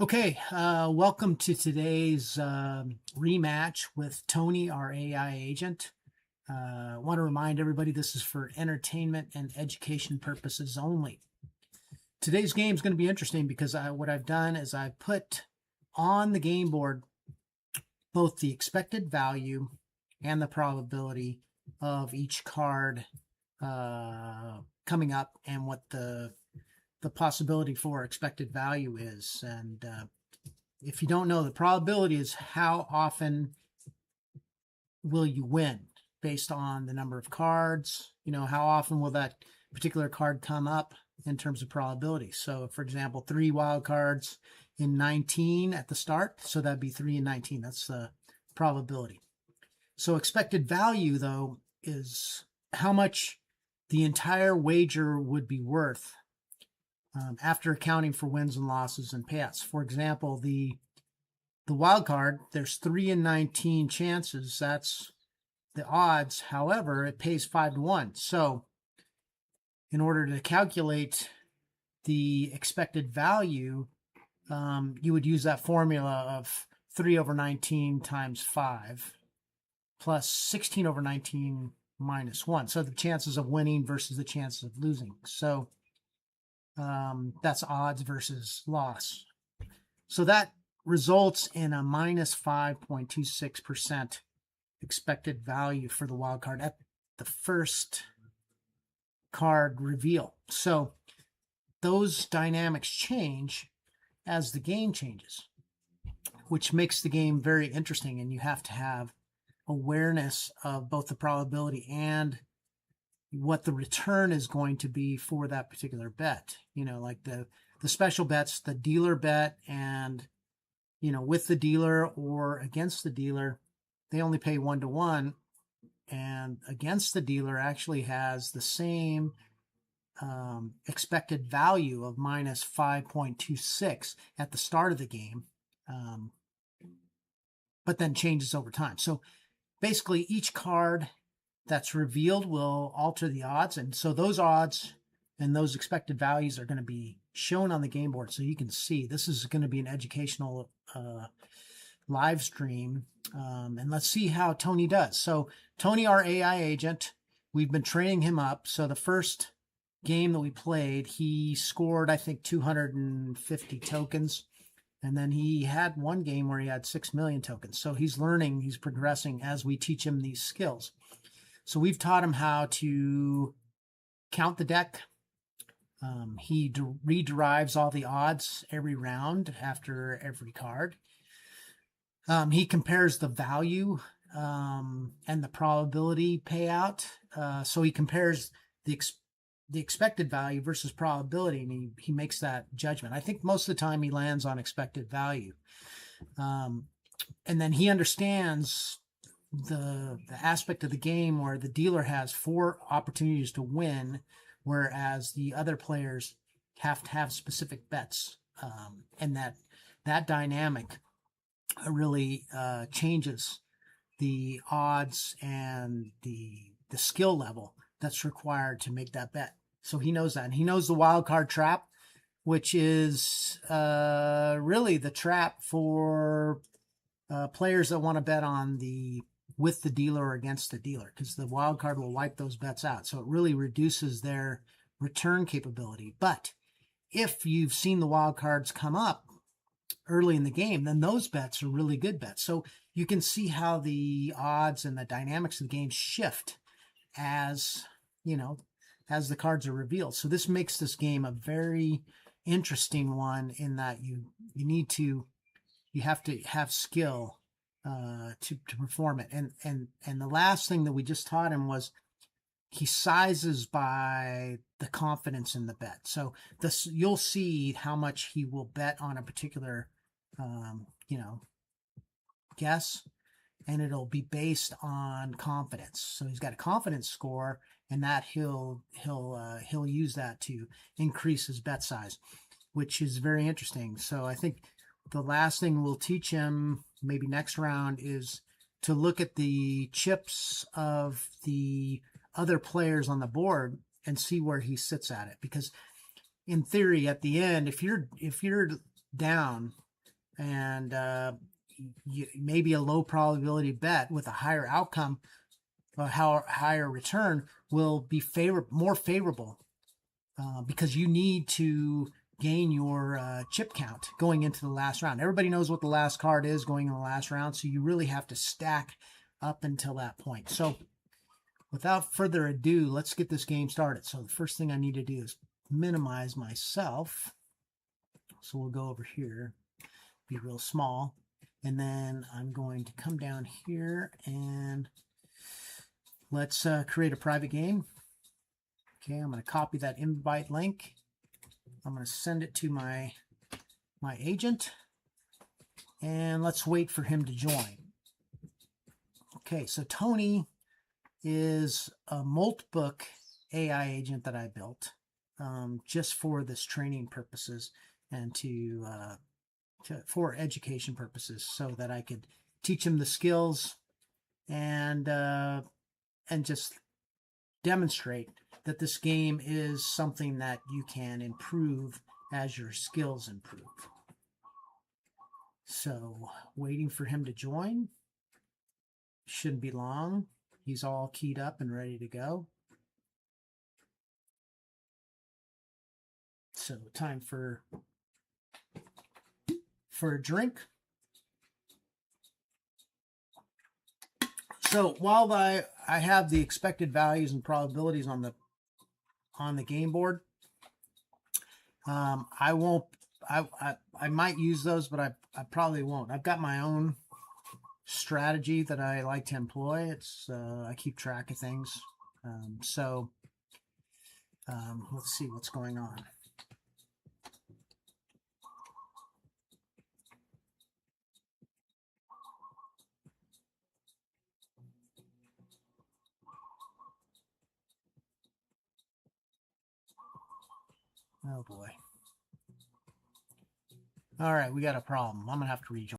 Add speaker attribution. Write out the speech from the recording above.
Speaker 1: Okay, welcome to today's rematch with Tony, our AI agent. I want to remind everybody this is for entertainment and education purposes only. Today's game is going to be interesting because what I've done is I put on the game board both the expected value and the probability of each card coming up and what the possibility for expected value is. And if you don't know, the probability is how often will you win based on the number of cards. How often will that particular card come up in terms of probability. So, for example, 3 wild cards in 19 at the start. So that'd be 3 in 19. That's the probability. So expected value, though, is how much the entire wager would be worth after accounting for wins and losses and payouts. For example, the wild card, there's 3 in 19 chances. That's the odds. However, it pays 5 to 1. So in order to calculate the expected value, you would use that formula of 3 over 19 times 5 plus 16 over 19 minus 1. So the chances of winning versus the chances of losing. So that's odds versus loss. So that results in a minus 5.26% expected value for the wild card at the first card reveal. So those dynamics change as the game changes, which makes the game very interesting. And you have to have awareness of both the probability and what the return is going to be for that particular bet. Like the special bets, the dealer bet, and with the dealer or against the dealer, they only pay 1 to 1, and against the dealer actually has the same expected value of minus 5.26 at the start of the game, but then changes over time. So basically each card that's revealed will alter the odds. And so those odds and those expected values are going to be shown on the game board. So you can see this is going to be an educational live stream. And let's see how Tony does. So Tony, our AI agent, we've been training him up. So the first game that we played, he scored, I think, 250 tokens. And then he had one game where he had 6 million tokens. So he's learning, he's progressing as we teach him these skills. So we've taught him how to count the deck. He re-derives all the odds every round after every card. He compares the value and the probability payout. So he compares the expected value versus probability, and he makes that judgment. I think most of the time he lands on expected value. And then he understands the aspect of the game where the dealer has 4 opportunities to win, whereas the other players have to have specific bets. And that dynamic really changes the odds and the skill level that's required to make that bet. So he knows that. And he knows the wild card trap, which is really the trap for players that want to bet on with the dealer or against the dealer, because the wild card will wipe those bets out. So it really reduces their return capability. But if you've seen the wild cards come up early in the game, then those bets are really good bets. So you can see how the odds and the dynamics of the game shift as the cards are revealed. So this makes this game a very interesting one in that you have to have skill to perform it. And the last thing that we just taught him was he sizes by the confidence in the bet. So you'll see how much he will bet on a particular guess, and it'll be based on confidence. So he's got a confidence score, and that he'll use that to increase his bet size, which is very interesting. So I think the last thing we'll teach him maybe next round is to look at the chips of the other players on the board and see where he sits at it. Because in theory, at the end, if you're down and maybe a low probability bet with a higher outcome, a higher return will be more favorable because you need to gain your chip count going into the last round. Everybody knows what the last card is going in the last round, so you really have to stack up until that point. So without further ado, let's get this game started. So the first thing I need to do is minimize myself. So we'll go over here, be real small, and then I'm going to come down here and let's create a private game. Okay, I'm going to copy that invite link. I'm going to send it to my agent, and let's wait for him to join. Okay, so Tony is a multi-book AI agent that I built just for this training purposes and for education purposes, so that I could teach him the skills and just demonstrate that this game is something that you can improve as your skills improve. So waiting for him to join. Shouldn't be long. He's all keyed up and ready to go. So time for a drink. So while I have the expected values and probabilities on the game board, I won't. I might use those, but I probably won't. I've got my own strategy that I like to employ. It's I keep track of things. Let's see what's going on. Oh boy. All right, we got a problem. I'm gonna have to rejoin.